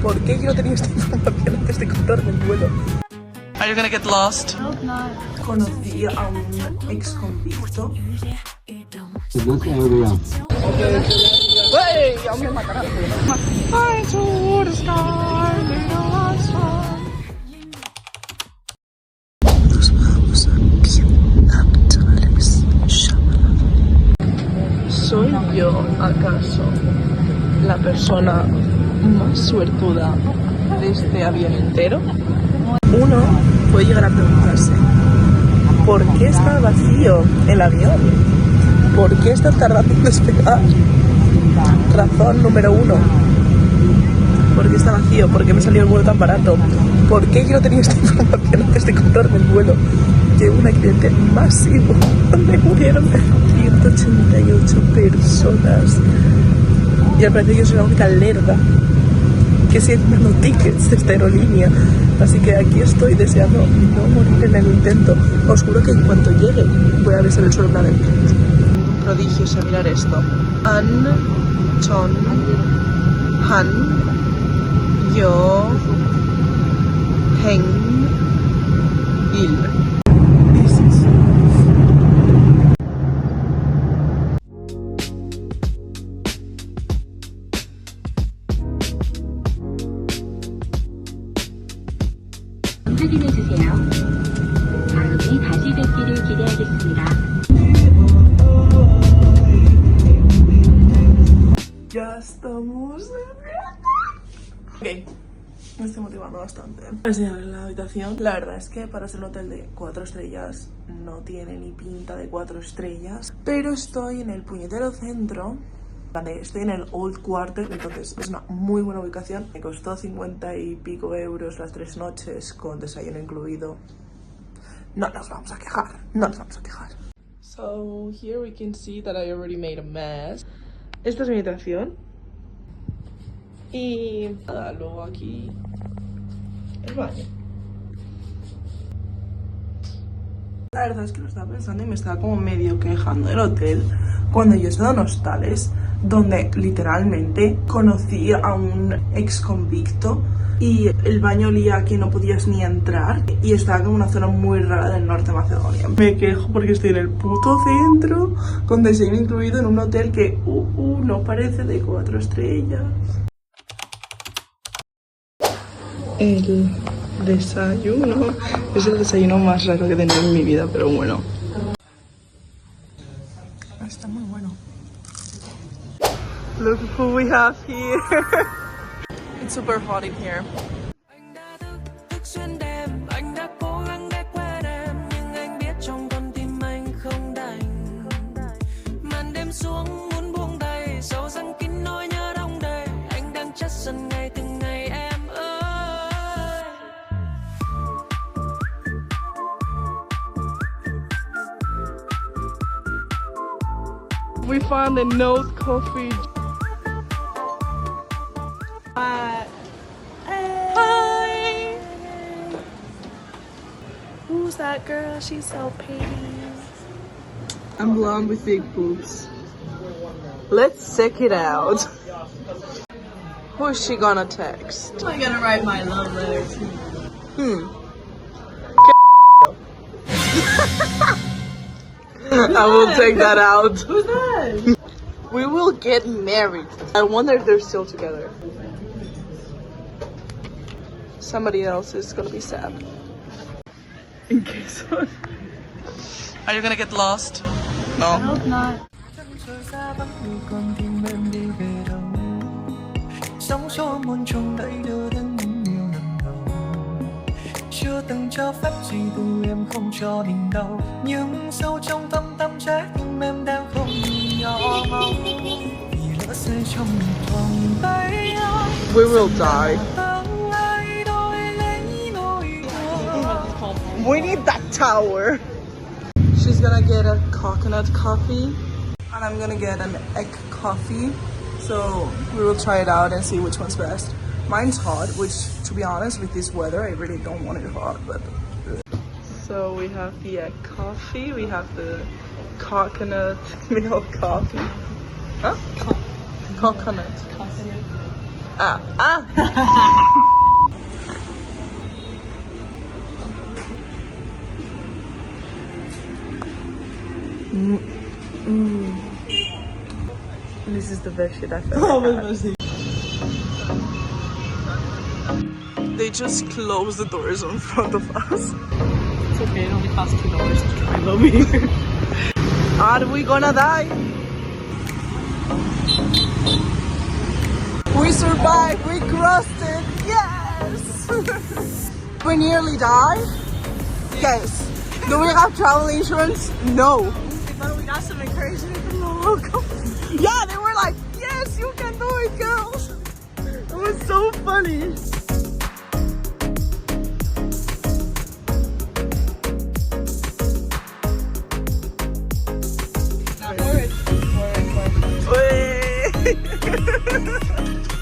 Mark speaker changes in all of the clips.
Speaker 1: ¿Por qué yo no tenía esta información antes de comprarme el vuelo? Are you gonna get lost?
Speaker 2: No, no.
Speaker 1: Conocí a un ex convicto. ¡Wey! ¡Aún me matarán! Nos vamos a Bienvenidos. ¿Soy yo, acaso, la persona más suertuda de este avión entero? Uno puede llegar a preguntarse, ¿por qué está vacío el avión? ¿Por qué está tardando en despegar? Razón número 1. ¿Por qué está vacío? ¿Por qué me salió el vuelo tan barato? ¿Por qué yo no tenía esta información antes de comprarme el vuelo? Llegó un accidente masivo donde murieron 188 personas. Y al parecer yo soy la única lerda que sigue comprando tickets de esta aerolínea. Así que aquí estoy deseando no morir en el intento. Os juro que en cuanto llegue voy a besar el suelo una vez. Un prodigio es mirar esto. An, chon, han, yo, hen, il.
Speaker 2: 확인해주세요. 다음에 다시 뵙기를 기대하겠습니다.
Speaker 1: Ya estamos. Ok, me estoy motivando bastante. Voy a enseñar la habitación. La verdad es que para ser un hotel de 4 estrellas no tiene ni pinta de 4 estrellas. Pero estoy en el puñetero centro. Estoy en el Old Quarter, entonces es una muy buena ubicación. Me costó 50 y pico euros las 3 noches con desayuno incluido. No nos vamos a quejar, no nos vamos a quejar. So here we can see that I already made a mess. Esta es mi habitación. Y nada, luego aquí el baño. La verdad es que lo estaba pensando y me estaba como medio quejando del hotel cuando yo he estado en hostales donde literalmente conocí a un ex convicto y el baño olía a que no podías ni entrar y estaba como una zona muy rara del norte de Macedonia. Me quejo porque estoy en el puto centro con desayuno incluido en un hotel que no parece de 4 estrellas. El desayuno es el desayuno más raro que he tenido en mi vida, pero bueno. Está muy bueno. Look who we have here. It's super hot in here. We found a Nose coffee. Hi. Who's that girl? She's so pretty. I'm blonde with big boobs. Let's check it out. Who's she gonna text? I'm gonna write my love letter to. I will take that out. Who's that? We will get married. I wonder if they're still together. Somebody else is gonna be sad. In case. Are you gonna get lost? No.
Speaker 2: I hope not.
Speaker 3: Chưa từng cho phép gì từ em không cho mình đâu, nhưng sâu trong thâm tâm trái tim em đang không nhìn nhỏ mong vì lỡ rơi trong vòng tay anh.
Speaker 1: We will die. We need that tower. She's gonna get a coconut coffee and I'm gonna get an egg coffee. So we will try it out and see which one's best. Mine's hot, which, to be honest, with this weather, I really don't want it hot, but... So we have the egg coffee, we have the coconut milk coffee. Huh? Coconut. This is the best shit I've ever had. They just closed the doors in front of us.
Speaker 4: It's okay, it only costs $2 to drive over here.
Speaker 1: Are we gonna die? We survived, we crossed it, yes! We nearly died? Yes. Do we have travel insurance? No.
Speaker 4: But we got some encouragement from the local.
Speaker 1: Yeah, they were like, yes, you can do it, girls. It was so funny.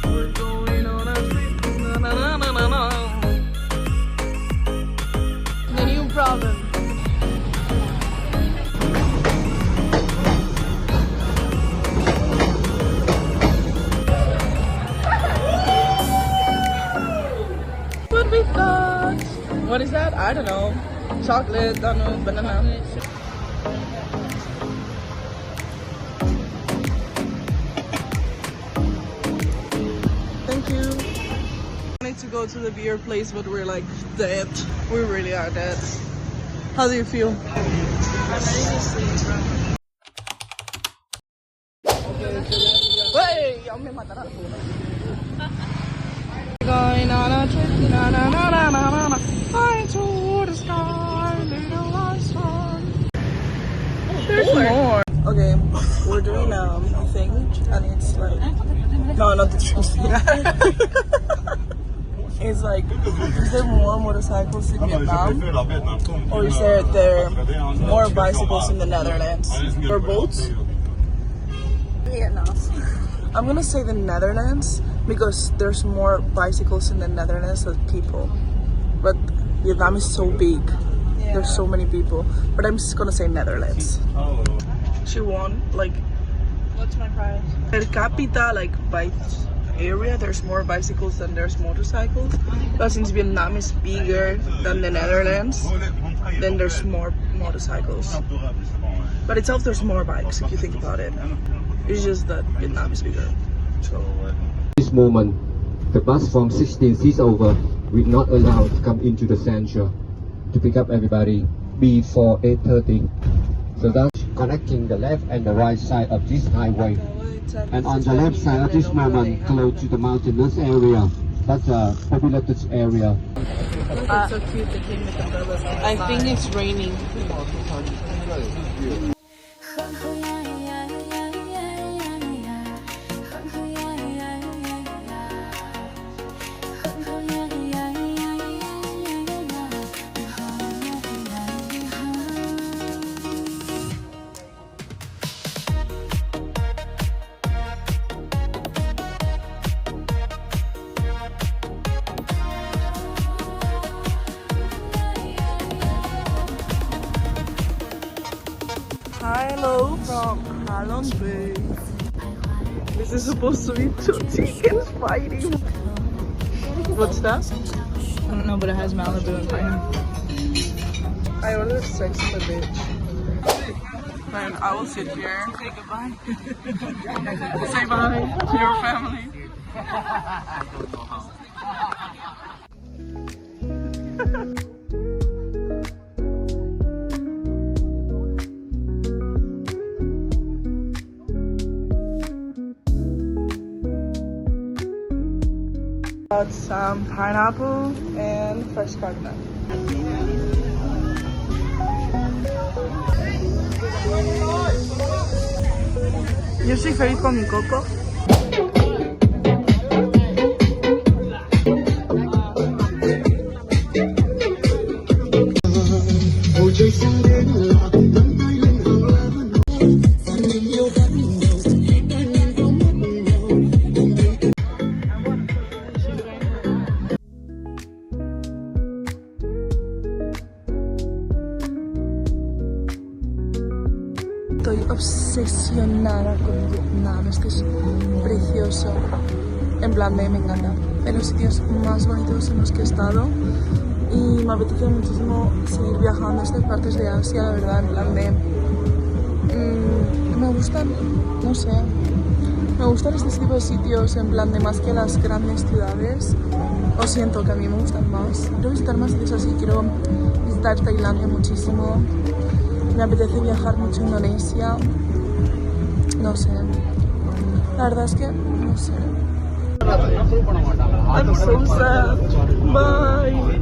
Speaker 1: We're going on a trip. Na, na, na, na, na. The new problem. What we got? What is that? I don't know. Chocolate, don't know, banana. Thank you. I need to go to the beer place, but we're like dead. We really are dead. How do you feel?
Speaker 4: I'm ready to sleep, bro.
Speaker 1: Hey, me matará. Going on a trip, na na na na na na, flying to the sky, little last one. There's more. Okay, we're doing a thing, and it's like no, not the trip. It's like, is there more motorcycles in Vietnam, or is there more bicycles in the Netherlands, or boats? Vietnam. I'm gonna say the Netherlands because there's more bicycles in the Netherlands than people. But Vietnam is so big. Yeah. There's so many people. But I'm just gonna say Netherlands. She won, like...
Speaker 4: What's my prize?
Speaker 1: Per capita, like by area, there's more bicycles than there's motorcycles. But since Vietnam is bigger than the Netherlands, then there's more motorcycles. But itself, there's more bikes if you think about it. It's just that Vietnam is bigger. So.
Speaker 5: This moment, the bus from 16 seats over will not allow to come into the center to pick up everybody before 8:30. So that's connecting the left and the right side of this highway. And on the left side at this moment, close to the mountainous area, that's a populated area.
Speaker 4: It's so cute, they came with umbrellas.
Speaker 1: I think it's raining. Hello from Hanói. This is supposed to be two chickens fighting. What's that?
Speaker 4: I don't know, but it has Malibu and pineapple.
Speaker 1: I ordered sex with a bitch. And I will sit here.
Speaker 4: Say goodbye.
Speaker 1: Say bye to your family. Got some pineapple and fresh coconut. Yo soy feliz con mi coco. Estoy obsesionada con Vietnam, es que es precioso. En plan de me encanta. De los sitios más bonitos en los que he estado. Y me apetece muchísimo seguir viajando a estas partes de Asia, la verdad, en plan de... me gustan, no sé, me gustan este tipo de sitios, en plan de más que las grandes ciudades. O siento que a mí me gustan más. Quiero visitar más sitios así, quiero visitar Tailandia muchísimo. Me apetece viajar mucho a Indonesia. No sé. La verdad es que, no sé. I'm so sad. Bye.